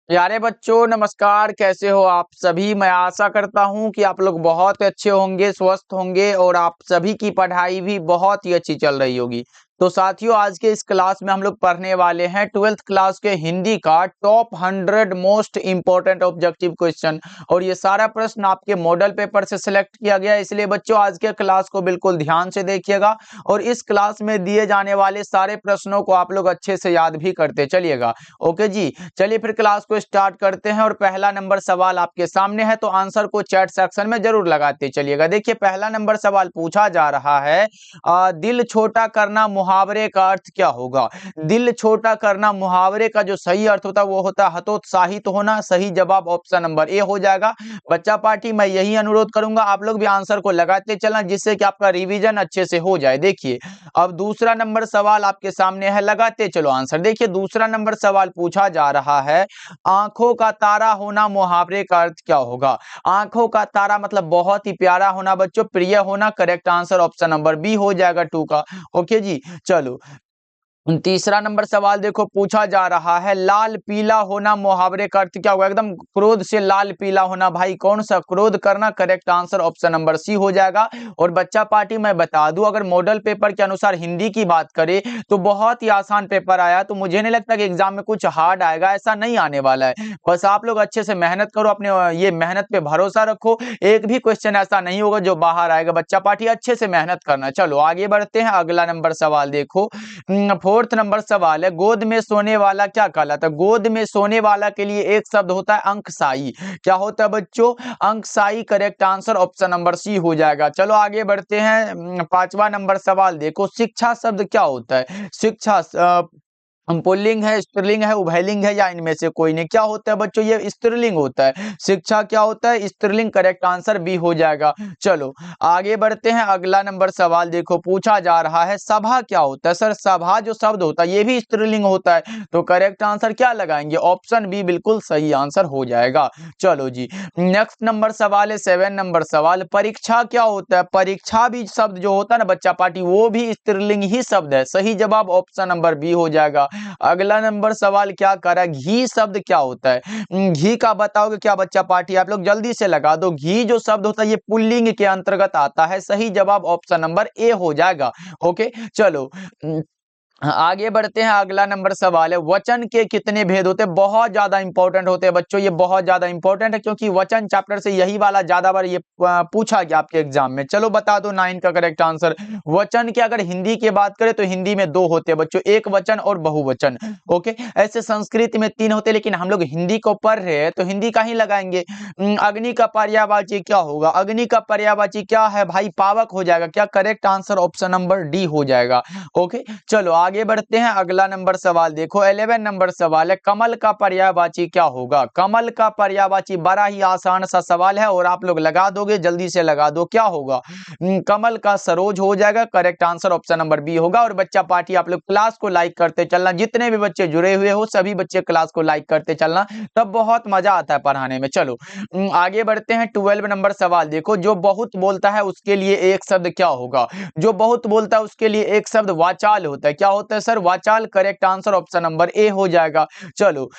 प्यारे बच्चों नमस्कार। कैसे हो आप सभी। मैं आशा करता हूं कि आप लोग बहुत अच्छे होंगे, स्वस्थ होंगे और आप सभी की पढ़ाई भी बहुत ही अच्छी चल रही होगी। तो साथियों, आज के इस क्लास में हम लोग पढ़ने वाले हैं 12th क्लास के हिंदी का top 100 most important objective question. और ये सारा प्रश्न आपके मॉडल पेपर से सिलेक्ट किया गया है, इसलिए बच्चों आज के क्लास को बिल्कुल ध्यान से देखिएगा और इस क्लास में दिए जाने वाले सारे प्रश्नों को आप लोग अच्छे से याद भी करते चलिएगा। ओके जी, चलिए फिर क्लास को स्टार्ट करते हैं। और पहला नंबर सवाल आपके सामने है, तो आंसर को चैट सेक्शन में जरूर लगाते चलिएगा। देखिए, पहला नंबर सवाल पूछा जा रहा है, दिल छोटा करना मुहावरे का अर्थ क्या होगा। दिल छोटा करना मुहावरे का जो सही अर्थ होता है वो होता है हतोत्साहित होना। सही जवाब ऑप्शन नंबर ए हो जाएगा। बच्चा पार्टी मैं यही अनुरोध करूंगा, आप लोग भी आंसर को लगाते चलना, जिससे कि आपका रिवीजन अच्छे से हो जाए। देखिए, अब दूसरा नंबर सवाल आपके सामने है, लगाते चलो आंसर। देखिए, दूसरा नंबर सवाल पूछा जा रहा है, आंखों का तारा होना मुहावरे का अर्थ क्या होगा। आंखों का तारा मतलब बहुत ही प्यारा होना बच्चों, प्रिय होना। Correct answer option number B हो जाएगा 2 का। ओके जी, चलो तीसरा नंबर सवाल देखो, पूछा जा रहा है, लाल पीला होना मुहावरे का अर्थ क्या होगा। एकदम क्रोध से लाल पीला होना, भाई कौन सा क्रोध करना। Correct answer option number C हो जाएगा। और बच्चा पार्टी मैं बता दूं, अगर मॉडल पेपर के अनुसार हिंदी की बात करें तो बहुत ही आसान पेपर आया, तो मुझे नहीं लगता कि एग्जाम में कुछ हार्ड आएगा, ऐसा नहीं आने वाला है। बस आप लोग अच्छे से मेहनत करो, अपने ये मेहनत पे भरोसा रखो, एक भी क्वेश्चन ऐसा नहीं होगा जो बाहर आएगा। बच्चा पार्टी अच्छे से मेहनत करना। चलो आगे बढ़ते हैं, अगला नंबर सवाल देखो। फोर्थ नंबर सवाल है, गोद में सोने वाला क्या कहलाता है। गोद में सोने वाला के लिए एक शब्द होता है अंकशाई। क्या होता है बच्चों, अंकशाई। Correct answer option number C हो जाएगा। चलो आगे बढ़ते हैं, पांचवा नंबर सवाल देखो, शिक्षा शब्द क्या होता है। शिक्षा पुल्लिंग है, स्त्रीलिंग है, उभयलिंग है, या इनमें से कोई नहीं। क्या होता है बच्चों, ये स्त्रीलिंग होता है। शिक्षा क्या होता है, स्त्रीलिंग। करेक्ट आंसर बी हो जाएगा। चलो आगे बढ़ते हैं, अगला नंबर सवाल देखो, पूछा जा रहा है, सभा क्या होता है। सर सभा जो शब्द होता है ये भी स्त्रीलिंग होता है, तो करेक्ट आंसर क्या लगाएंगे, ऑप्शन बी बिल्कुल सही आंसर हो जाएगा। चलो जी, नेक्स्ट नंबर सवाल है 7 नंबर सवाल, परीक्षा क्या होता है। परीक्षा भी शब्द जो होता है ना बच्चा पार्टी, वो भी स्त्रीलिंग ही शब्द है। सही जवाब ऑप्शन नंबर बी हो जाएगा। अगला नंबर सवाल क्या कर रहा है, घी शब्द क्या होता है। घी का बताओगे क्या बच्चा पार्टी, आप लोग जल्दी से लगा दो। घी जो शब्द होता है ये पुल्लिंग के अंतर्गत आता है। सही जवाब ऑप्शन नंबर ए हो जाएगा। ओके चलो आगे बढ़ते हैं, अगला नंबर सवाल है, वचन के कितने भेद होते हैं। बहुत ज्यादा इंपॉर्टेंट होते हैं बच्चों, ये बहुत ज्यादा इंपॉर्टेंट है, क्योंकि वचन चैप्टर से यही वाला ज्यादा बार ये पूछा गया आपके एग्जाम में। चलो बता दो 9 का करेक्ट आंसर। वचन के अगर हिंदी की बात करें तो हिंदी में 2 होते हैं बच्चों, एक वचन और बहुवचन। ओके, ऐसे संस्कृत में 3 होते हैं, लेकिन हम लोग हिंदी को पढ़ रहे हैं तो हिंदी का ही लगाएंगे। अग्नि का पर्यायवाची क्या होगा। अग्नि का पर्यायवाची क्या है भाई, पावक हो जाएगा। क्या correct answer option number D हो जाएगा। ओके चलो आगे बढ़ते हैं, अगला नंबर सवाल देखो, 11 नंबर सवाल है, कमल का पर्यायवाची क्या होगा। कमल का पर्यायवाची बड़ा ही आसान सा सवाल है और आप लोग लगा दोगे, जल्दी से लगा दो, क्या होगा। कमल का सरोज हो जाएगा। Correct answer option number B होगा। और बच्चा पार्टी आप लोग क्लास को लाइक करते चलना, जितने भी बच्चे जुड़े हुए हो सभी बच्चे क्लास को लाइक करते चलना, तब बहुत मजा आता है पढ़ाने में। चलो आगे बढ़ते हैं, 12 नंबर सवाल देखो, जो बहुत बोलता है उसके लिए एक शब्द क्या होगा। जो बहुत बोलता है उसके लिए एक शब्द वाचाल होता है। क्या होता है सर, वाचाल। Correct answer option number A हो जाएगा। चलो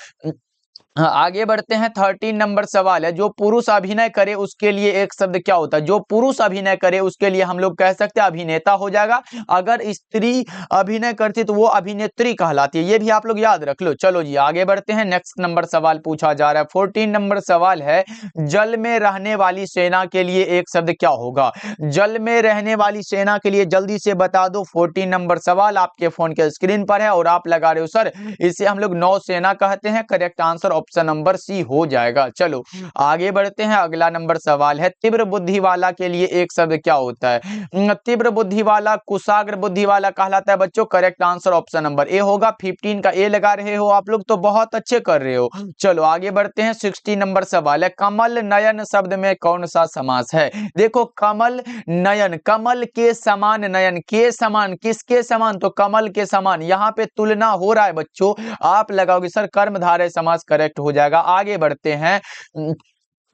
हाँ, आगे बढ़ते हैं, 13 नंबर सवाल है, जो पुरुष अभिनय करे उसके लिए एक शब्द क्या होता है। जो पुरुष अभिनय करे उसके लिए हम लोग कह सकते हैं अभिनेता हो जाएगा। अगर स्त्री अभिनय करती तो वो अभिनेत्री कहलाती है, ये भी आप लोग याद रख लो। चलो जी आगे बढ़ते हैं, नेक्स्ट नंबर सवाल पूछा जा रहा है, 14 नंबर सवाल है, जल में रहने वाली सेना के लिए एक शब्द क्या होगा। जल में रहने वाली सेना के लिए जल्दी से बता दो। 14 नंबर सवाल आपके फोन के स्क्रीन पर है और आप लगा रहे हो सर इसे हम लोग नौसेना कहते हैं। Correct answer option number C हो जाएगा। चलो आगे बढ़ते हैं, अगला नंबर सवाल है, तीव्र बुद्धि वाला के लिए एक शब्द क्या होता है। तीव्र बुद्धि वाला कुशाग्र बुद्धि वाला कहलाता है बच्चों। करेक्ट आंसर ऑप्शन नंबर ए होगा। 15 का ए लगा रहे हो आप लोग तो बहुत अच्छे कर रहे हो। चलो आगे बढ़ते हैं, 16 नंबर सवाल है, कमल नयन शब्द में कौन सा समास है। देखो कमल नयन, कमल के समान नयन, के समान किसके समान, तो कमल के समान। यहाँ पे तुलना हो रहा है बच्चों, आप लगाओगे सर कर्मधारय समास। करेक्ट हो जाएगा। आगे बढ़ते हैं,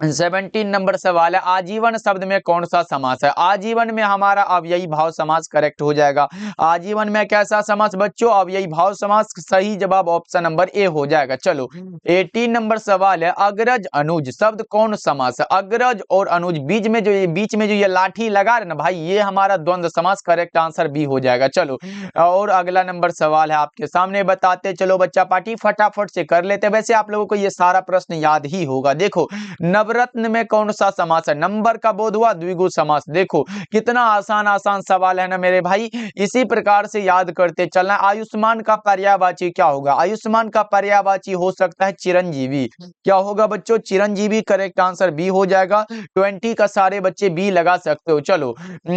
17 नंबर सवाल है, आजीवन शब्द में कौन सा समास है? आजीवन में हमारा अव्ययी भाव समास करेक्ट हो जाएगा। आजीवन में कैसा समास बच्चों? अव्ययी भाव समास। सही जवाब ऑप्शन नंबर ए हो जाएगा। चलो 18 नंबर सवाल है, अग्रज अनुज शब्द कौन समास है? अग्रज और अनुज बीच में जो ये लाठी लगा रहे ना भाई, ये हमारा द्वंद्व समास। करेक्ट आंसर बी हो जाएगा। चलो और अगला नंबर सवाल है आपके सामने, बताते चलो बच्चा पार्टी फटाफट से कर लेते। वैसे आप लोगों को ये सारा प्रश्न याद ही होगा। देखो नवरत्न में कौन सा समास है? नंबर का बोध हुआ द्विगु समास। देखो कितना आसान आसान सवाल है ना मेरे भाई, इसी प्रकार से याद करते चलना। आयुष्मान का पर्यायवाची क्या होगा? आयुष्मान का पर्यायवाची हो सकता है चिरंजीवी। क्या होगा बच्चों? चिरंजीवी। करेक्ट आंसर बी हो जाएगा। 20 का सारे बच्चे बी लगा सकते हो। चलो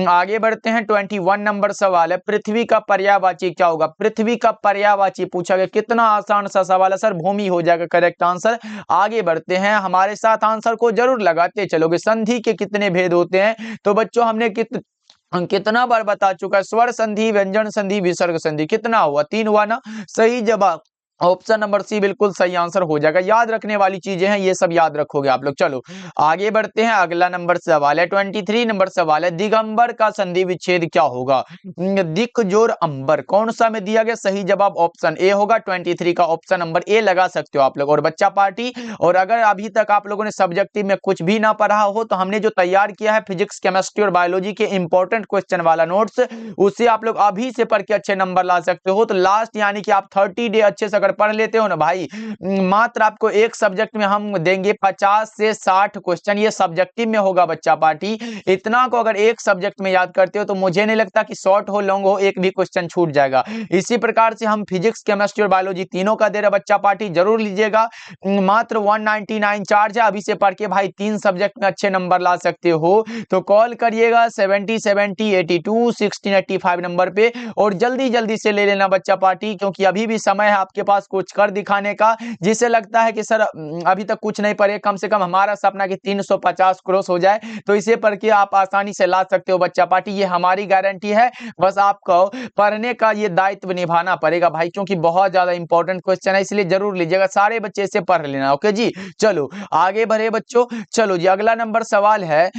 आगे बढ़ते हैं। 21 नंबर सवाल है, पृथ्वी का पर्यायवाची क्या होगा? पृथ्वी का पर्यायवाची पूछा गया। कितना आसान सा सवाल है सर, भूमि हो जाएगा करेक्ट आंसर। आगे बढ़ते हैं, हमारे साथ आंसर को जरूर लगाते चलोगे। संधि के कितने भेद होते हैं? तो बच्चों हमने कितना बार बता चुका है, स्वर संधि, व्यंजन संधि, विसर्ग संधि। कितना हुआ? 3 हुआ ना। सही जवाब ऑप्शन नंबर सी बिल्कुल सही आंसर हो जाएगा। याद रखने वाली चीजें हैं, ये सब याद रखोगे आप लोग। चलो आगे बढ़ते हैं, अगला नंबर सवाल है 23 नंबर सवाल है, दिगंबर का संधि विच्छेद क्या होगा? दिक जोर अंबर कौन सा में दिया गया? सही जवाब ऑप्शन ए होगा। 23 का ऑप्शन नंबर ए लगा सकते हो आप लोग। और बच्चा पार्टी, और अगर अभी तक आप लोगों ने सब्जेक्टिव में कुछ भी ना पढ़ा हो तो हमने जो तैयार किया है फिजिक्स, केमिस्ट्री और बायोलॉजी के इंपॉर्टेंट क्वेश्चन वाला नोट्स, उससे आप लोग अभी से पढ़ के अच्छे नंबर ला सकते हो। तो लास्ट यानी कि आप 30 डे अच्छे से अगर पढ़ लेते हो ना भाई, मात्र आपको एक सब्जेक्ट में हम देंगे 50 से 60 क्वेश्चन। ये सब्जेक्टिव में होगा बच्चा पार्टी। इतना को अगर एक सब्जेक्ट में याद करते हो तो मुझे नहीं लगता कि शॉर्ट हो लॉन्ग हो, एक भी क्वेश्चन छूट जाएगा। इसी प्रकार से हम फिजिक्स, केमिस्ट्री और बायोलॉजी तीनों का दे रहे बच्चा पार्टी, जरूर लीजिएगा। मात्र 199 चार्ज है। अभी से पढ़ के भाई 3 सब्जेक्ट में अच्छे नंबर ला सकते हो। तो कॉल करिएगा 70 70 82 16 85 नंबर पे, और जल्दी जल्दी से ले लेना बच्चा पार्टी, क्योंकि अभी भी समय है आपके पास कुछ कर दिखाने का। जिसे लगता है कि सर अभी तक कुछ नहीं पढ़े, कम से कम हमारा सपना कि 350 क्रॉस हो जाए, तो इसे पढ़ के आप आसानी से ला सकते हो बच्चा पार्टी। ये हमारी गारंटी है। बस आपको पढ़ने का ये दायित्व निभाना पड़ेगा भाई, क्योंकि बहुत ज्यादा इंपॉर्टेंट क्वेश्चन है, इसलिए जरूर लीजिएगा। सारे बच्चे इसे पढ़ लेना। ओके जी, चलो आगे बढ़े बच्चों। चलो जी अगला नंबर सवाल है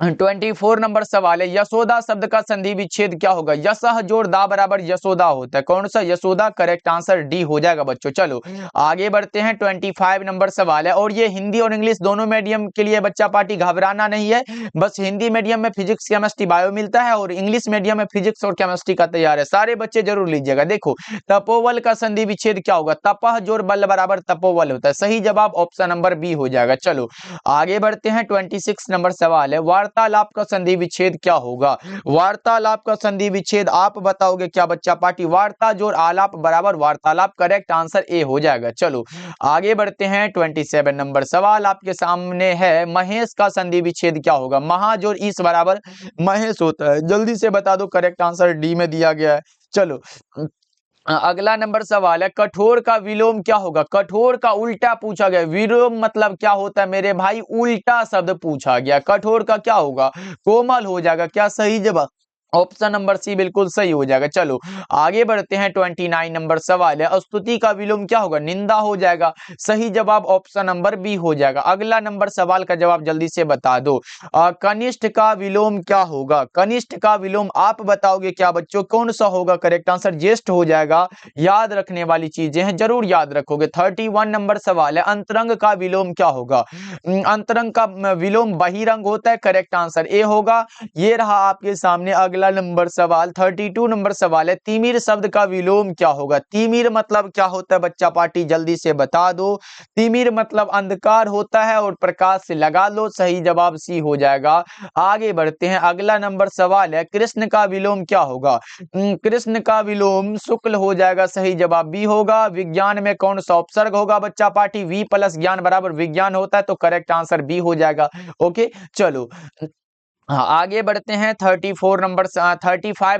24 नंबर सवाल है, यशोदा शब्द का संधि विच्छेद क्या होगा? यशः जोड़ दा बराबर यशोदा होता है। कौन सा? यशोदा। करेक्ट आंसर डी हो जाएगा बच्चों। चलो आगे बढ़ते हैं। 25 नंबर सवाल है, और ये हिंदी और इंग्लिश दोनों मीडियम के लिए बच्चा पार्टी, घबराना नहीं है। बस हिंदी मीडियम में फिजिक्स, केमिस्ट्री, बायो मिलता है, और इंग्लिश मीडियम में फिजिक्स और केमिस्ट्री का तैयार है। सारे बच्चे जरूर लीजिएगा। देखो तपोवल का संधि विच्छेद क्या होगा? तपह जोड़ बल बराबर तपोवल होता है। सही जवाब ऑप्शन नंबर बी हो जाएगा। चलो आगे बढ़ते हैं। 26 नंबर सवाल है, वार्तालाप का संधि विच्छेद क्या होगा? वार्तालाप का संधि विच्छेद आप बताओगे क्या बच्चा पार्टी? वार्ता जोड़ आलाप बराबर वार्तालाप। करेक्ट आंसर ए हो जाएगा। चलो आगे बढ़ते हैं। 27 नंबर सवाल आपके सामने है, महेश का संधि विच्छेद क्या होगा? महा जोड़ ईश बराबर महेश होता है। जल्दी से बता दो। करेक्ट आंसर डी में दिया गया है। चलो अगला नंबर सवाल है, कठोर का विलोम क्या होगा? कठोर का उल्टा पूछा गया। विलोम मतलब क्या होता है मेरे भाई? उल्टा शब्द पूछा गया। कठोर का क्या होगा? कोमल हो जाएगा। क्या सही जवाब? ऑप्शन नंबर सी बिल्कुल सही हो जाएगा। चलो आगे बढ़ते हैं। 29 नंबर सवाल है, स्तुति का विलोम क्या होगा? निंदा हो जाएगा। सही जवाब ऑप्शन नंबर बी हो जाएगा। अगला नंबर सवाल का जवाब जल्दी से बता दो। कनिष्ठ का विलोम क्या होगा? कनिष्ठ का विलोम आप बताओगे क्या बच्चों? कौन सा होगा? करेक्ट आंसर ज्येष्ठ हो जाएगा। याद रखने वाली चीजें हैं, जरूर याद रखोगे। 31 नंबर सवाल है, अंतरंग का विलोम क्या होगा? अंतरंग का विलोम बहिरंग होता है। करेक्ट आंसर ए होगा। ये रहा आपके सामने अगला नंबर सवाल। 32 नंबर सवाल है, तिमिर शब्द का विलोम क्या होगा? तिमिर मतलब क्या होता है बच्चा पार्टी? जल्दी से बता दो। तिमिर मतलब अंधकार होता है, और प्रकाश से लगा लो। सही जवाब सी हो जाएगा। आगे बढ़ते हैं। अगला नंबर सवाल है, कृष्ण का विलोम क्या होगा? कृष्ण का विलोम शुक्ल हो जाएगा। सही जवाब बी होगा। विज्ञान में कौन सा उपसर्ग होगा बच्चा पार्टी? वी प्लस ज्ञान बराबर विज्ञान होता है, तो करेक्ट आंसर बी हो जाएगा। ओके चलो हाँ, आगे बढ़ते हैं। 35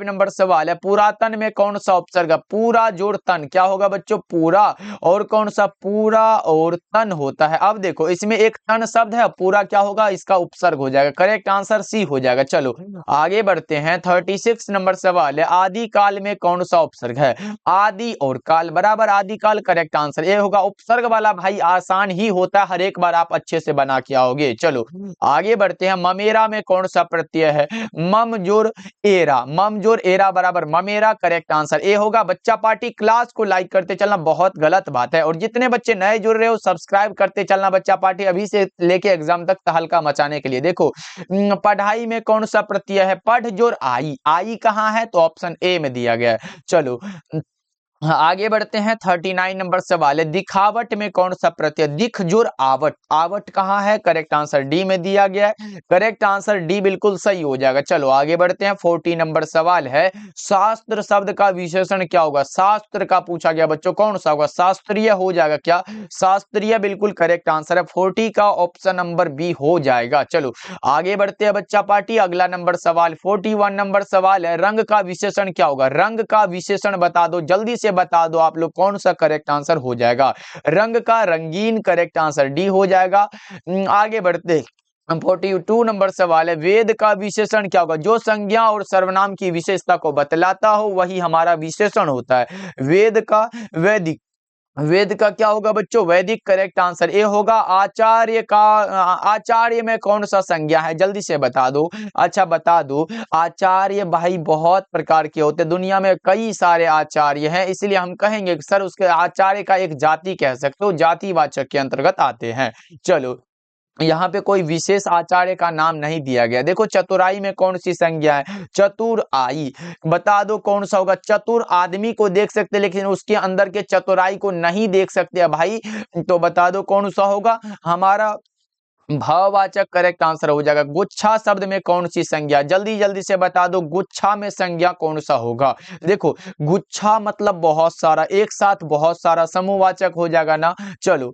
नंबर सवाल है, पुरातन में कौन सा उपसर्ग है? पूरा जोड़ तन क्या होगा बच्चों? पूरा। और कौन सा? पूरा और तन होता है। अब देखो इसमें एक तन शब्द है, पूरा क्या होगा? इसका उपसर्ग हो जाएगा। करेक्ट आंसर सी हो जाएगा। चलो आगे बढ़ते हैं। 36 नंबर सवाल है, आदि काल में कौन सा उपसर्ग है? आदि और काल बराबर आदि काल। करेक्ट आंसर ये होगा। उपसर्ग वाला भाई आसान ही होता है, हर एक बार आप अच्छे से बना के आओगे। चलो आगे बढ़ते हैं। ममेरा में कौन सा प्रत्यय है? मम जोर एरा। मम जोर एरा बराबर ममेरा। करेक्ट आंसर ए होगा। बच्चा पार्टी क्लास को लाइक करते चलना बहुत गलत बात है, और जितने बच्चे नए जुड़ रहे हो सब्सक्राइब करते चलना। बच्चा पार्टी अभी से लेके एग्जाम तक तहलका मचाने के लिए। देखो पढ़ाई में कौन सा प्रत्यय है? पढ़ जोर आई। आई कहाँ है? तो ऑप्शन ए में दिया गया है। चलो हाँ, आगे बढ़ते हैं। 39 नंबर सवाल है, दिखावट में कौन सा प्रत्यय? दिख जोर आवट। आवट कहाँ है? करेक्ट आंसर डी में दिया गया है। करेक्ट आंसर डी बिल्कुल सही हो जाएगा। चलो आगे बढ़ते हैं। 40 नंबर सवाल है, शास्त्र शब्द का विशेषण क्या होगा? शास्त्र का पूछा गया बच्चों, कौन सा होगा? शास्त्रीय हो जाएगा क्या? शास्त्रीय बिल्कुल करेक्ट आंसर है। 40 का ऑप्शन नंबर बी हो जाएगा। चलो आगे बढ़ते हैं बच्चा पार्टी। अगला नंबर सवाल 41 नंबर सवाल है, रंग का विशेषण क्या होगा? रंग का विशेषण बता दो, जल्दी से बता दो आप लोग, कौन सा करेक्ट आंसर हो जाएगा? रंग का रंगीन। करेक्ट आंसर डी हो जाएगा। आगे बढ़ते 42 नंबर सवाल है, वेद का विशेषण क्या होगा? जो संज्ञा और सर्वनाम की विशेषता को बतलाता हो वही हमारा विशेषण होता है। वेद का वैदिक। वेद का क्या होगा बच्चों? वैदिक। करेक्ट आंसर ए होगा। आचार्य का आचार्य में कौन सा संज्ञा है? जल्दी से बता दो। अच्छा बता दो। आचार्य भाई बहुत प्रकार के होते हैं, दुनिया में कई सारे आचार्य हैं, इसलिए हम कहेंगे कि सर उसके आचार्य का एक जाति कह सकते हो, जातिवाचक के अंतर्गत आते हैं। चलो यहाँ पे कोई विशेष आचार्य का नाम नहीं दिया गया। देखो चतुराई में कौन सी संज्ञा है? चतुर आई। बता दो कौन सा होगा? चतुर आदमी को देख सकते लेकिन उसके अंदर के चतुराई को नहीं देख सकते भाई, तो बता दो कौन सा होगा हमारा? भाववाचक। करेक्ट आंसर हो जाएगा। गुच्छा शब्द में कौन सी संज्ञा? जल्दी जल्दी से बता दो, गुच्छा में संज्ञा कौन सा होगा? देखो गुच्छा मतलब बहुत सारा, एक साथ बहुत सारा, समूहवाचक हो जाएगा ना। चलो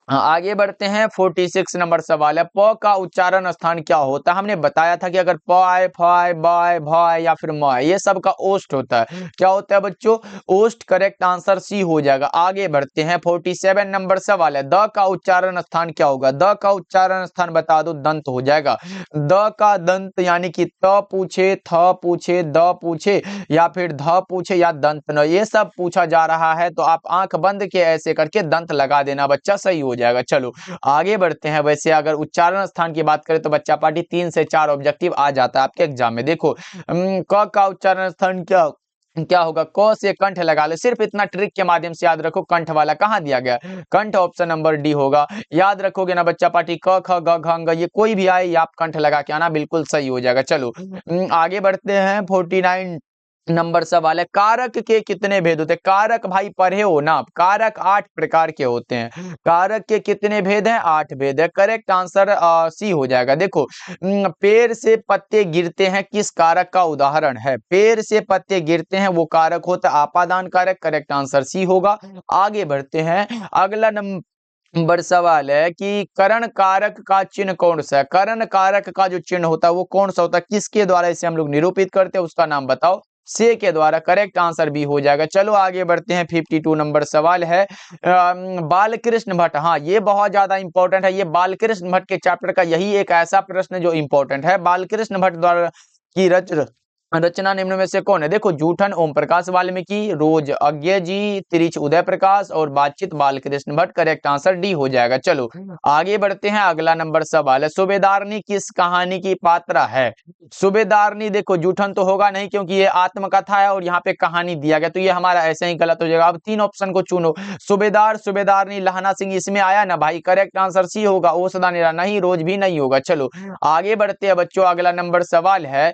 आगे बढ़ते हैं। 46 नंबर सवाल है, प का उच्चारण स्थान क्या होता है? हमने बताया था कि अगर प आए, फ आए, ब आए, भ आए या फिर म आए, ये सब का ओष्ठ होता है। क्या होता है बच्चों? ओष्ठ। करेक्ट आंसर सी हो जाएगा। आगे बढ़ते हैं। 47 नंबर सवाल है, द का उच्चारण स्थान क्या होगा? द का उच्चारण स्थान बता दो। दंत हो जाएगा। द का दंत यानी कि त पूछे, थ पूछे, द पूछे या फिर ध पूछे या दंत न, ये सब पूछा जा रहा है तो आप आंख बंद के ऐसे करके दंत लगा देना, बच्चा सही हो जाएगा। चलो आगे बढ़ते हैं। वैसे अगर उच्चारण स्थान की बात करें तो बच्चा पार्टी 3 से 4 ऑब्जेक्टिव आ जाता है आपके एग्जाम में। देखो क का उच्चारण स्थान क्या क्या होगा? क से कंठ लगा लो, सिर्फ इतना ट्रिक के माध्यम से याद रखो। कंठ वाला कहाँ दिया गया? कंठ ऑप्शन नंबर डी होगा। याद रखोगे ना बच्चा पार्टी, क ख ग घ अंग ये कोई भी आए, ये आप कंठ लगा के आना, बिल्कुल सही हो जाएगा। चलो आगे बढ़ते हैं। 49 नंबर सवाल है, कारक के कितने भेद होते हैं? कारक भाई पढ़े हो ना, कारक 8 प्रकार के होते हैं। कारक के कितने भेद हैं? 8 भेद है। करेक्ट आंसर सी हो जाएगा। देखो पेड़ से पत्ते गिरते हैं किस कारक का उदाहरण है? पेड़ से पत्ते गिरते हैं वो कारक होता है आपादान कारक। करेक्ट आंसर सी होगा। आगे बढ़ते हैं। अगला नंबर सवाल है कि करण कारक का चिन्ह कौन सा है? करण कारक का जो चिन्ह होता है वो कौन सा होता है? किसके द्वारा इसे हम लोग निरूपित करते हैं, उसका नाम बताओ। से के द्वारा। करेक्ट आंसर भी हो जाएगा। चलो आगे बढ़ते हैं। 52 नंबर सवाल है, बालकृष्ण भट्ट। हाँ ये बहुत ज्यादा इंपॉर्टेंट है, ये बालकृष्ण भट्ट के चैप्टर का यही एक ऐसा प्रश्न जो इंपॉर्टेंट है। बालकृष्ण भट्ट द्वारा की रचना निम्न में से कौन है? देखो जूठन ओम प्रकाश वाल्मीकि, रोज अज्ञे जी, तिरिच उदय प्रकाश और बातचीत Balkrishna Bhatt. Correct answer D हो जाएगा। चलो आगे बढ़ते हैं। अगला नंबर सवाल है, सूबेदारनी किस कहानी की पात्रा है? सूबेदारनी देखो जूठन तो होगा नहीं क्योंकि ये आत्मकथा है और यहाँ पे कहानी दिया गया, तो ये हमारा ऐसे ही गलत हो जाएगा। अब 3 ऑप्शन को चुनो। सूबेदार, सूबेदारनी, लहना सिंह, इसमें आया ना भाई? करेक्ट आंसर सी होगा। ओसदानेरा नहीं, रोज भी नहीं होगा। चलो आगे बढ़ते हैं बच्चों। अगला नंबर सवाल है,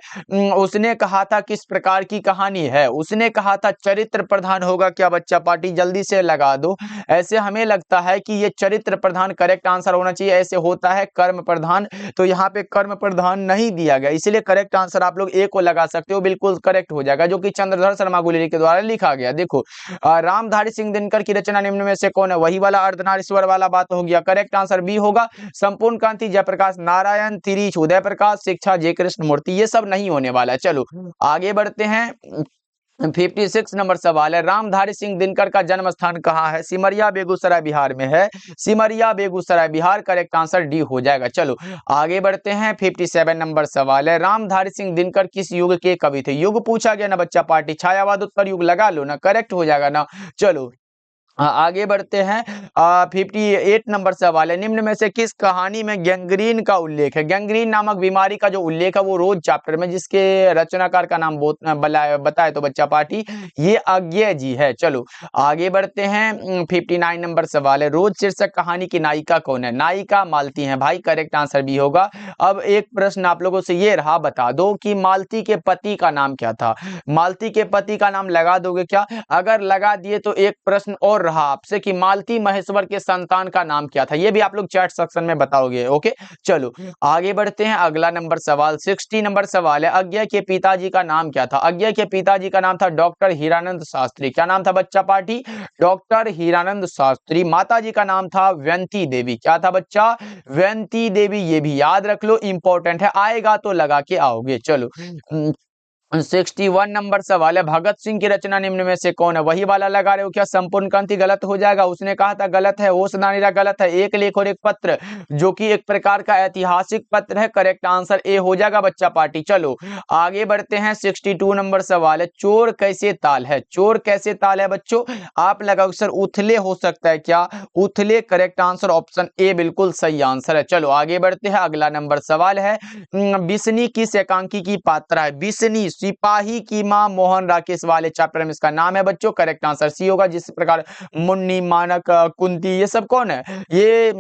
उसने कहा कहा था किस प्रकार की कहानी है? उसने कहा था चरित्र प्रधान होगा क्या बच्चा पार्टी? जल्दी से लगा दो। ऐसे हमें लगता है कि ये चरित्र प्रधान करेक्ट आंसर होना चाहिए, ऐसे होता है कर्म प्रधान, तो यहाँ पे कर्म प्रधान नहीं दिया गया, इसलिए करेक्ट आंसर आप लोग ए को लगा सकते हो, बिल्कुल करेक्ट हो जाएगा, जो कि चंद्रधर शर्मा गुलेरी के द्वारा लिखा गया। देखो रामधारी सिंह दिनकर की रचना निम्न में से कौन है? वही वाला अर्धनारीश्वर वाला बात हो गया, करेक्ट आंसर बी होगा। संपूर्ण क्रांति जयप्रकाश नारायण, तिरीच उदय प्रकाश, शिक्षा जय कृष्ण मूर्ति, ये सब नहीं होने वाला है। चलो आगे बढ़ते हैं। 56 नंबर सवाल है, रामधारी सिंह दिनकर का जन्म स्थान कहाँ है? सिमरिया बेगूसराय बिहार में है, Simaria Begusarai Bihar, correct answer D हो जाएगा। चलो आगे बढ़ते हैं। 57 नंबर सवाल है, रामधारी सिंह दिनकर किस युग के कवि थे? युग पूछा गया ना बच्चा पार्टी, छायावाद उत्तर युग लगा लो ना, करेक्ट हो जाएगा ना। चलो आगे बढ़ते हैं। 58 नंबर सवाल है, निम्न में से किस कहानी में गैंग्रीन का उल्लेख है? गैंग्रीन नामक बीमारी का जो उल्लेख है वो रोज चैप्टर में, जिसके रचनाकार का नाम बताए तो बच्चा पार्टी ये अज्ञेय जी है। चलो आगे बढ़ते हैं। 59 नंबर सवाल है, रोज शीर्षक कहानी की नायिका कौन है? नायिका मालती है भाई, करेक्ट आंसर भी होगा। अब एक प्रश्न आप लोगों से ये रहा, बता दो कि मालती के पति का नाम क्या था? मालती के पति का नाम लगा दोगे क्या? अगर लगा दिए तो एक प्रश्न और रहा आपसे कि मालती महेश्वर के संतान का नाम क्या था, ये भी आप लोग चैट सेक्शन में बताओगे। ओके चलो आगे बढ़ते हैं। अगला नंबर सवाल 60 नंबर सवाल है, अज्ञेय के पिताजी का नाम क्या था? अज्ञेय के पिताजी का नाम था डॉक्टर हीरानंद शास्त्री। क्या नाम था बच्चा पार्टी? डॉक्टर हीरानंद शास्त्री। माता जी का नाम था व्यंती देवी। क्या था बच्चा? व्यंती देवी, ये भी याद रख लो, इंपॉर्टेंट है, आएगा तो लगा के आओगे। चलो 61 नंबर सवाल है, भगत सिंह की रचना निम्न में से कौन है? वही वाला लगा रहे हो क्या? संपूर्ण क्रांति गलत हो जाएगा, उसने कहा था गलत है। ओस नानीरा गलत है। एक लेख और एक पत्र, जो कि एक प्रकार का ऐतिहासिक पत्र है, करेक्ट आंसर ए हो जाएगा बच्चा पार्टी। चलो आगे बढ़ते हैं। 62 नंबर सवाल है, चोर कैसे ताल है? चोर कैसे ताल है बच्चों? आप लगाओ सर उथले हो सकता है क्या? उथले, करेक्ट आंसर ऑप्शन ए बिल्कुल सही आंसर है। चलो आगे बढ़ते हैं। अगला नंबर सवाल है, बिस्नी किस एकांकी की पात्रा है? बिस्नी सिपाही की मां मोहन राकेश वाले चैप्टर में इसका नाम है बच्चों, करेक्ट आंसर सी होगा। जिस प्रकार मुन्नी, मानक, कुंती, ये सब कौन है? ये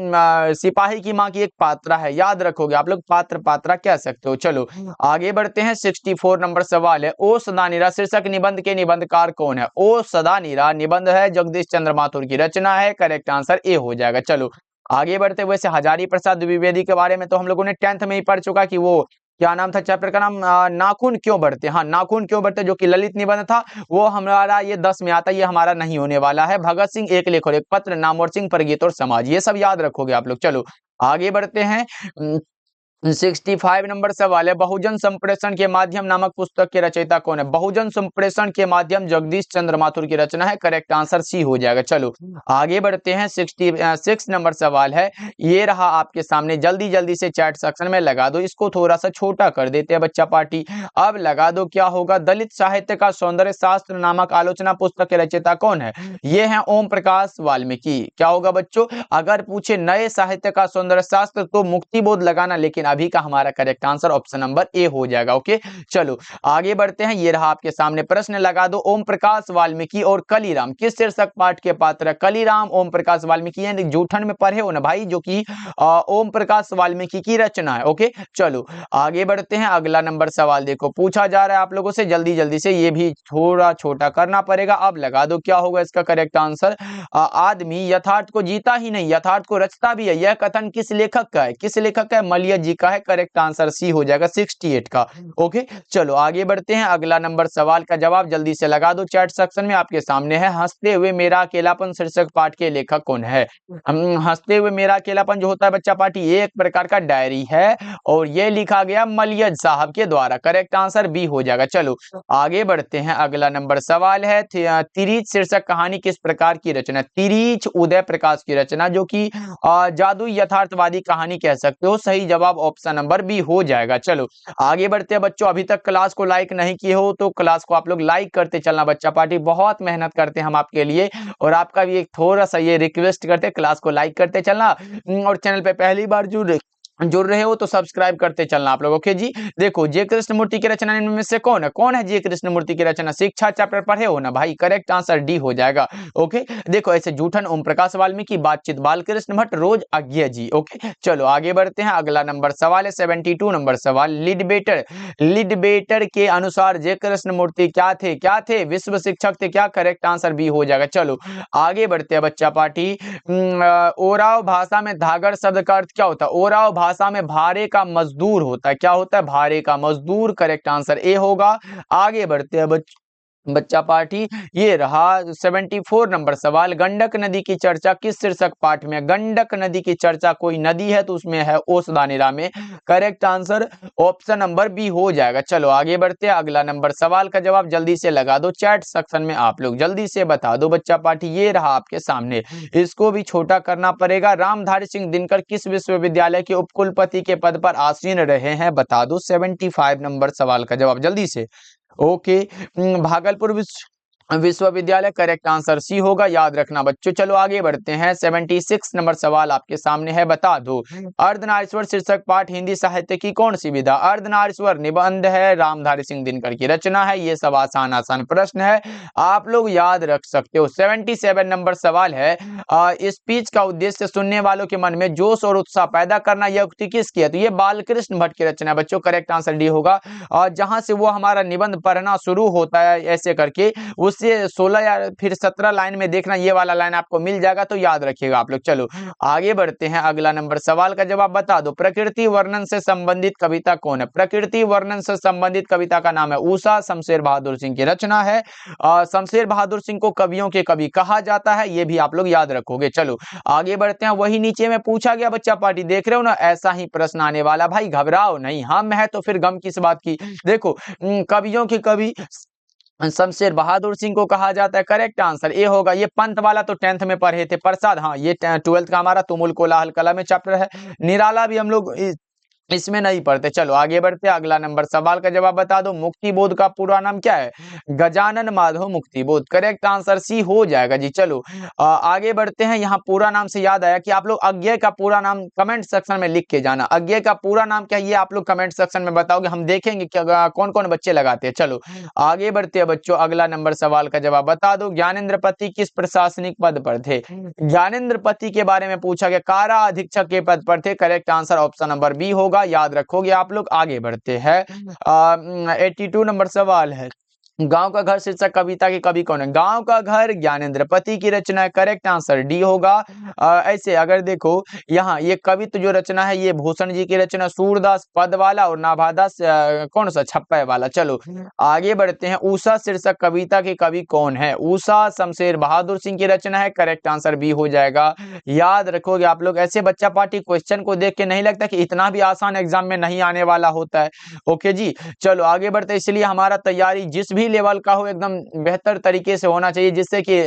सिपाही की मां की एक पात्रा है, याद रखोगे आप लोग, पात्र पात्रा कह सकते हो। चलो आगे बढ़ते हैं। 64 नंबर सवाल है, ओ सदानीरा शीर्षक निबंध के निबंधकार कौन है? ओ सदानीरा निबंध है जगदीश चंद्र माथुर की रचना है, करेक्ट आंसर ए हो जाएगा। चलो आगे बढ़ते हुए, हजारी प्रसाद द्विवेदी के बारे में तो हम लोगों ने 10th में ही पढ़ चुका कि वो क्या नाम था चैप्टर का नाम? नाखून क्यों बढ़ते, हाँ नाखून क्यों बढ़ते, जो कि ललित निबंध था, वो हमारा ये 10 में आता है, ये हमारा नहीं होने वाला है। भगत सिंह एक लेख और एक पत्र, नामवर सिंह परगीत और समाज, ये सब याद रखोगे आप लोग। चलो आगे बढ़ते हैं। 65 नंबर सवाल है, बहुजन संप्रेषण के माध्यम नामक पुस्तक के रचयिता कौन है? बहुजन संप्रेषण के माध्यम जगदीश चंद्र माथुर की रचना है, करेक्ट आंसर सी हो जाएगा। चलो आगे बढ़ते हैं। 66 नंबर सवाल है, ये रहा आपके सामने, जल्दी जल्दी से चैट सेक्शन में लगा दो, इसको थोड़ा सा छोटा कर देते हैं बच्चा पार्टी। अब लगा दो, क्या होगा? दलित साहित्य का सौंदर्य शास्त्र नामक आलोचना पुस्तक के रचयिता कौन है? ये है ओम प्रकाश वाल्मीकि। क्या होगा बच्चों? अगर पूछे नए साहित्य का सौंदर्य शास्त्र तो मुक्ति बोध लगाना, लेकिन अभी का हमारा correct answer option number A हो जाएगा। ओके चलो आगे बढ़ते हैं। ये रहा आपके सामने प्रश्न, लगा दो, ओम प्रकाश वाल्मीकि और कलीराम किस शीर्षक पाठ के पात्र है? कलीराम ओम प्रकाश वाल्मीकि, यानी जूठन में पढ़े हो ना भाई, जो कि ओम प्रकाश वाल्मीकि की रचना है। ओके चलो आगे बढ़ते हैं। अगला नंबर सवाल देखो, पूछा जा रहा है आप लोगों से, जल्दी जल्दी से, ये भी थोड़ा छोटा करना पड़ेगा। अब लगा दो, क्या होगा इसका करेक्ट आंसर? आदमी यथार्थ को जीता ही नहीं, यथार्थ को रचता भी है। यह कथन किस लेखक का है? किस लेखक का है? मलिया जी का है, करेक्ट आंसर सी हो जाएगा 68 का। ओके चलो आगे बढ़ते हैं। अगला नंबर सवाल का जवाब जल्दी से लगा दो चैट सेक्शन में, आपके सामने है, हंसते हुए मेरा अकेलापन शीर्षक पाठ के लेखक कौन है? हंसते हुए मेरा अकेलापन जो होता है बच्चा पार्टी, ये एक प्रकार का डायरी है, और ये लिखा गया मलियज साहब के द्वारा, करेक्ट आंसर बी हो जाएगा। चलो आगे बढ़ते हैं। अगला नंबर सवाल है, तिरीच शीर्षक कहानी किस प्रकार की रचना? तिरीच उदय प्रकाश की रचना, जो कि जादू यथार्थवादी कहानी कह सकते हो। सही जवाब ऑप्शन नंबर बी हो जाएगा। चलो आगे बढ़ते हैं बच्चों, अभी तक क्लास को लाइक नहीं किए हो तो क्लास को आप लोग लाइक करते चलना बच्चा पार्टी, बहुत मेहनत करते हैं हम आपके लिए, और आपका भी एक थोड़ा सा ये रिक्वेस्ट करते, क्लास को लाइक करते चलना, और चैनल पे पहली बार जुड़ जुड़ रहे हो तो सब्सक्राइब करते चलना आप लोग। ओके जी, देखो जे कृष्णमूर्ति की रचना निम्न में से कौन है जे कृष्णमूर्ति की रचना? शिक्षा चैप्टर पढ़े हो ना भाई, करेक्ट आंसर डी हो जाएगा। ओके, देखो ऐसे जूठन ओम प्रकाश वाल्मीकि, बातचीत बालकृष्ण भट्ट, रोज अज्ञे जी। ओके, चलो आगे बढ़ते हैं। अगला नंबर सवाल है 72 नंबर सवाल, लिडबेटर के अनुसार जे कृष्णमूर्ति क्या थे? विश्व शिक्षक थे क्या? करेक्ट आंसर बी हो जाएगा। चलो आगे बढ़ते हैं बच्चा पार्टी। ओराव भाषा में धागर शब्द का अर्थ क्या होता है? ओराव भाषा में भारे का मजदूर होता है। क्या होता है? भारे का मजदूर। करेक्ट आंसर ए होगा। आगे बढ़ते हैं बच्चा पार्टी, ये रहा 74 नंबर सवाल, गंडक नदी की चर्चा किस शीर्षक पाठ में? गंडक नदी की चर्चा कोई नदी है तो उसमें है ओसदानेरा में। Correct answer option number B हो जाएगा। चलो आगे बढ़ते हैं। अगला नंबर सवाल का जवाब जल्दी से लगा दो चैट सेक्शन में, आप लोग जल्दी से बता दो बच्चा पार्टी। ये रहा आपके सामने, इसको भी छोटा करना पड़ेगा। रामधारी सिंह दिनकर किस विश्वविद्यालय के उपकुलपति के पद पर आसीन रहे हैं? बता दो 75 नंबर सवाल का जवाब जल्दी से। ओके, भागलपुर विश्वविद्यालय। करेक्ट आंसर सी होगा, याद रखना बच्चों। चलो आगे बढ़ते हैं। 76 नंबर सवाल आपके सामने है, बता दो अर्धनारीश्वर शीर्षक पाठ हिंदी साहित्य की कौन सी विधा? अर्धनारीश्वर निबंध है, रामधारी सिंह दिनकर की रचना है। ये सब आसान प्रश्न है, आप लोग याद रख सकते हो। 77 नंबर सवाल है, स्पीच का उद्देश्य सुनने वालों के मन में जोश और उत्साह पैदा करना, यह उक्ति किसकी है? तो ये बालकृष्ण भट्ट की रचना है बच्चों। करेक्ट आंसर डी होगा। जहां से वो हमारा निबंध पढ़ना शुरू होता है ऐसे करके, उससे 16 या फिर 17 लाइन में देखना, ये वाला लाइन आपको मिल जाएगा तो याद रखिएगा आप लोग। चलो आगे बढ़ते हैं। अगला नंबर सवाल का जवाब बता दो प्रकृति वर्णन से संबंधित कविता कौन है? प्रकृति वर्णन से संबंधित कविता का नाम है उषा, शमशेर बहादुर सिंह की रचना है। शमशेर बहादुर सिंह को कवियों के कवि कहा जाता है, ये भी आप लोग याद रखोगे। चलो आगे बढ़ते हैं। वही नीचे में पूछा गया बच्चा पार्टी, देख रहे हो ना, ऐसा ही प्रश्न आने वाला भाई, घबराओ नहीं। हम है तो फिर गम किस बात की। देखो कवियों के कवि शमशेर बहादुर सिंह को कहा जाता है। करेक्ट आंसर ए होगा। ये पंत वाला तो 10th में पढ़े थे प्रसाद, हाँ ये 12th का हमारा तुमुल कोलाहल कला में चैप्टर है। निराला भी हम लोग इसमें नहीं पढ़ते। चलो आगे बढ़ते हैं। अगला नंबर सवाल का जवाब बता दो मुक्ति बोध का पूरा नाम क्या है? गजानन माधव मुक्ति बोध। करेक्ट आंसर सी हो जाएगा जी। चलो आगे बढ़ते हैं। यहाँ पूरा नाम से याद आया कि आप लोग अज्ञेय का पूरा नाम कमेंट सेक्शन में लिख के जाना। अज्ञेय का पूरा नाम क्या है ये आप लोग कमेंट सेक्शन में बताओगे, हम देखेंगे कि कौन कौन बच्चे लगाते हैं। चलो आगे बढ़ते हैं बच्चों। अगला नंबर सवाल का जवाब बता दो ज्ञानेंद्र पति किस प्रशासनिक पद पर थे? ज्ञानेंद्र पति के बारे में पूछा गया, कारा अधीक्षक के पद पर थे। Correct answer option number B होगा, याद रखोगे आप लोग। आगे बढ़ते हैं। 82 नंबर सवाल है, गांव का घर शीर्षक कविता के कवि कौन है? गांव का घर ज्ञानेंद्र पति की रचना है। करेक्ट आंसर डी होगा। ऐसे अगर देखो यहाँ ये कवित्व जो रचना है ये भूषण जी की रचना, सूरदास पद वाला और नाभादास कौन सा छप्पे वाला। चलो आगे बढ़ते हैं। उषा शीर्षक कविता के कवि कौन है? उषा शमशेर बहादुर सिंह की रचना है। करेक्ट आंसर बी हो जाएगा, याद रखोगे आप लोग। ऐसे बच्चा पार्टी क्वेश्चन को देख के नहीं लगता कि इतना भी आसान एग्जाम में नहीं आने वाला होता है। ओके जी, चलो आगे बढ़ते। इसलिए हमारा तैयारी जिस भी लेवल का हो एकदम बेहतर तरीके से होना चाहिए, जिससे कि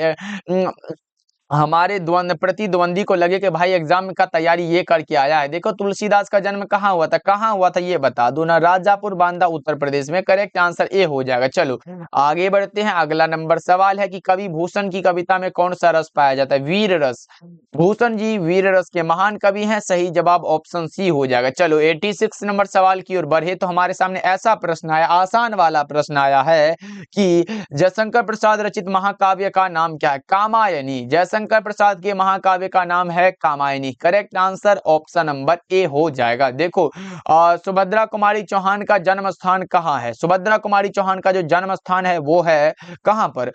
हमारे प्रतिद्वंदी को लगे कि भाई एग्जाम का तैयारी ये करके आया है। देखो तुलसीदास का जन्म कहाँ हुआ था ये बता दो ना, राजापुर बांदा उत्तर प्रदेश में। करेक्ट आंसर ए हो जाएगा। चलो आगे बढ़ते हैं। अगला नंबर सवाल है कि कवि भूषण की कविता में कौन सा रस पाया जाता है? वीर रस। भूषण जी वीर रस के महान कवि हैं, सही जवाब ऑप्शन सी हो जाएगा। चलो 86 नंबर सवाल की ओर बढ़े तो हमारे सामने ऐसा प्रश्न आया, आसान वाला प्रश्न आया है कि जयशंकर प्रसाद रचित महाकाव्य का नाम क्या है? कामायनी। जयशंकर प्रसाद के महाकाव्य का नाम है Kamayani. Correct answer option number A हो जाएगा। देखो सुभद्रा कुमारी चौहान का जन्म स्थान कहाँ है? सुभद्रा कुमारी चौहान का जो जन्म स्थान है वो है कहाँ पर?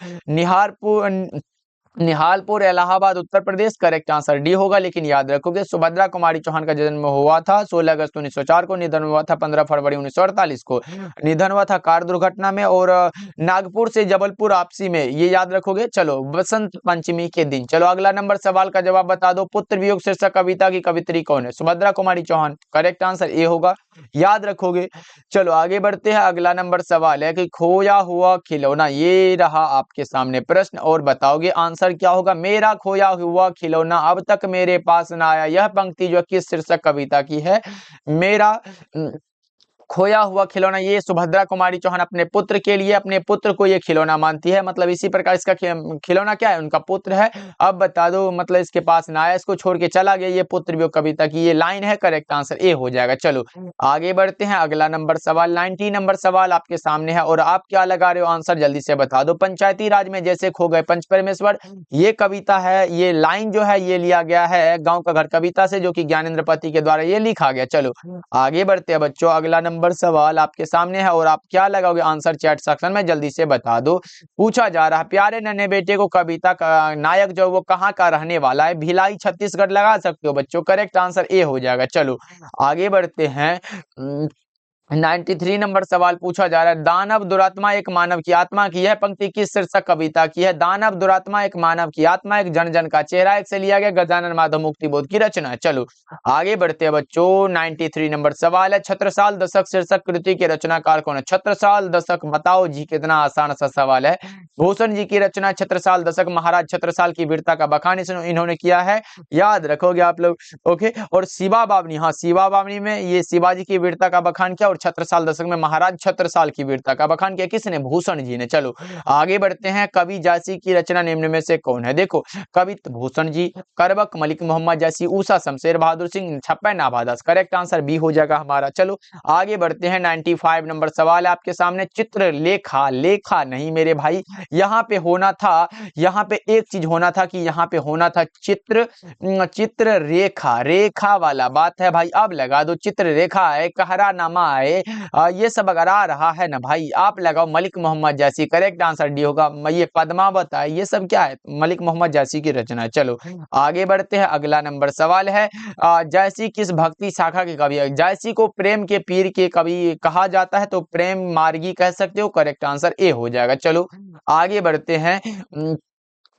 Nihalpur Allahabad Uttar Pradesh. Correct answer D होगा। लेकिन याद रखोगे सुभद्रा कुमारी चौहान का जन्म हुआ था 16 अगस्त 1904 को, निधन हुआ था 15 फरवरी 1948 को। निधन हुआ था कार दुर्घटना में, और नागपुर से जबलपुर आपसी में, ये याद रखोगे। चलो बसंत पंचमी के दिन। चलो अगला नंबर सवाल का जवाब बता दो पुत्र वियोग शीर्षक कविता की कवित्री कौन है? Subhadra Kumari Chauhan. Correct answer A होगा, याद रखोगे। चलो आगे बढ़ते हैं। अगला नंबर सवाल है कि खोया हुआ खिलौना, ये रहा आपके सामने प्रश्न और बताओगे आंसर क्या होगा। मेरा खोया हुआ खिलौना अब तक मेरे पास ना आया, यह पंक्ति जो किस शीर्षक कविता की है? मेरा खोया हुआ खिलौना, ये सुभद्रा कुमारी चौहान अपने पुत्र के लिए, अपने पुत्र को ये खिलौना मानती है। मतलब इसी प्रकार इसका खिलौना क्या है, उनका पुत्र है। अब बता दो, मतलब इसके पास ना आया, इसको छोड़ के चला गया, ये पुत्र भी कविता की ये लाइन है। करेक्ट आंसर ए हो जाएगा। चलो आगे बढ़ते हैं। अगला नंबर सवाल 90 नंबर सवाल आपके सामने है और आप क्या लगा रहे हो आंसर जल्दी से बता दो। पंचायती राज में जैसे खो गए पंच परमेश्वर, ये कविता है, ये लाइन जो है ये लिया गया है गांव का घर कविता से, जो कि ज्ञानेंद्र पति के द्वारा ये लिखा गया। चलो आगे बढ़ते हैं बच्चों। अगला नंबर सवाल आपके सामने है और आप क्या लगाओगे आंसर चैट सेक्शन में जल्दी से बता दो। पूछा जा रहा है प्यारे नन्हे बेटे को कविता का नायक जो वो कहाँ का रहने वाला है। भिलाई छत्तीसगढ़ लगा सकते हो बच्चों। करेक्ट आंसर ए हो जाएगा। चलो आगे बढ़ते हैं। 93 नंबर सवाल पूछा जा रहा है दानव दुरात्मा एक मानव की आत्मा की यह पंक्ति किस शीर्षक कविता की है। दानव दुरात्मा एक मानव की आत्मा एक जन जन का चेहरा एक से लिया गया गजानन माधव मुक्ति बोध की रचना है। चलो आगे बढ़ते हैं बच्चों। 93 नंबर सवाल है छत्रसाल दशक शीर्षक कृति के रचनाकार कौन है। छत्रसाल दशक बताओ जी, कितना आसान सा सवाल है। भूषण जी की रचना छत्रसाल दशक। महाराज छत्रसाल की वीरता का बखान इन्होंने किया है, याद रखोगे आप लोग। ओके, और शिवा बावनी, हाँ शिवा बावनी में ये शिवाजी की वीरता का बखान किया और छत्रसाल दशक में महाराज छत्रसाल की वीरता का बखान किया किसने, भूषण जी ने। चलो आगे बढ़ते हैं। कवि जासी की रचना निम्न में से कौन है। देखो कवि भूषण जी, करबक मलिक मोहम्मद जासी, ऊषा शमशेर बहादुर सिंह, छप्पन नाभादास। करेक्ट आंसर बी हो जाएगा हमारा। चलो आगे बढ़ते हैं। 95 नंबर सवाल है आपके सामने। चित्रलेखा, लेखा नहीं मेरे भाई, यहाँ पे होना था, यहाँ पे एक चीज होना था कि यहाँ पे होना था चित्र रेखा, रेखा वाला बात है भाई। अब लगा दो चित्र रेखा है, कहरा नामा है, ये सब अगर आ रहा है ना भाई आप लगाओ मलिक मोहम्मद जैसी। करेक्ट आंसर डी होगा। ये पद्मावत है, ये सब क्या है, मलिक मोहम्मद जैसी की रचना है। चलो आगे बढ़ते हैं। अगला नंबर सवाल है जैसी किस भक्ति शाखा के कवि है। जैसी को प्रेम के पीर के कवि कहा जाता है तो प्रेम मार्गी कह सकते हो। करेक्ट आंसर ए हो जाएगा। चलो आगे बढ़ते हैं।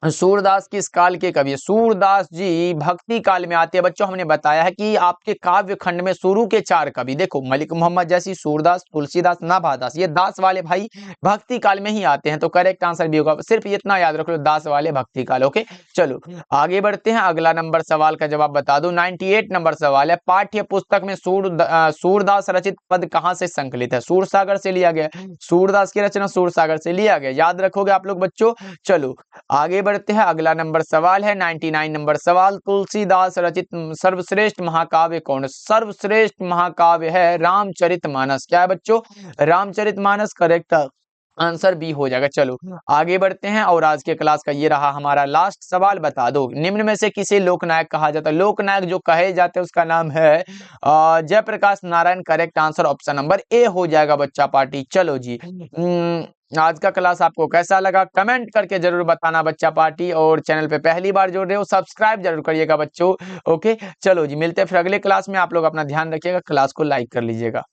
सूरदास किस काल के कवि है। सूरदास जी भक्ति काल में आते हैं बच्चों। हमने बताया है कि आपके काव्य खंड में शुरू के 4 कवि देखो मलिक मोहम्मद जैसी, सूरदास, तुलसीदास, नाभादास, ये दास वाले भाई भक्ति काल में ही आते हैं। तो करेक्ट आंसर भी होगा। सिर्फ इतना याद रख लो, दास वाले भक्ति काल। ओके चलो आगे बढ़ते हैं। अगला नंबर सवाल का जवाब बता दो। 98 नंबर सवाल है पाठ्य पुस्तक में सूरदास रचित पद कहाँ से संकलित है। सूरसागर से लिया गया। सूरदास की रचना सूरसागर से लिया गया, याद रखोगे आप लोग बच्चों। चलो आगे बढ़ते हैं। अगला नंबर सवाल है 99 नंबर सवाल। तुलसीदास रचित सर्वश्रेष्ठ महाकाव्य कौन है। सर्वश्रेष्ठ महाकाव्य है रामचरितमानस। क्या है बच्चों, रामचरितमानस। करेक्ट आंसर बी हो जाएगा। चलो आगे बढ़ते हैं और आज के क्लास का ये रहा हमारा लास्ट सवाल। बता दो निम्न में से किसे लोकनायक कहा जाता है। लोकनायक जो कहे जाते हैं उसका नाम है Jayaprakash Narayan. Correct answer option number A हो जाएगा बच्चा पार्टी। चलो जी आज का क्लास आपको कैसा लगा कमेंट करके जरूर बताना बच्चा पार्टी। और चैनल पे पहली बार जुड़ रहे हो सब्सक्राइब जरूर करिएगा बच्चों। ओके चलो जी मिलते हैं फिर अगले क्लास में। आप लोग अपना ध्यान रखिएगा, क्लास को लाइक कर लीजिएगा।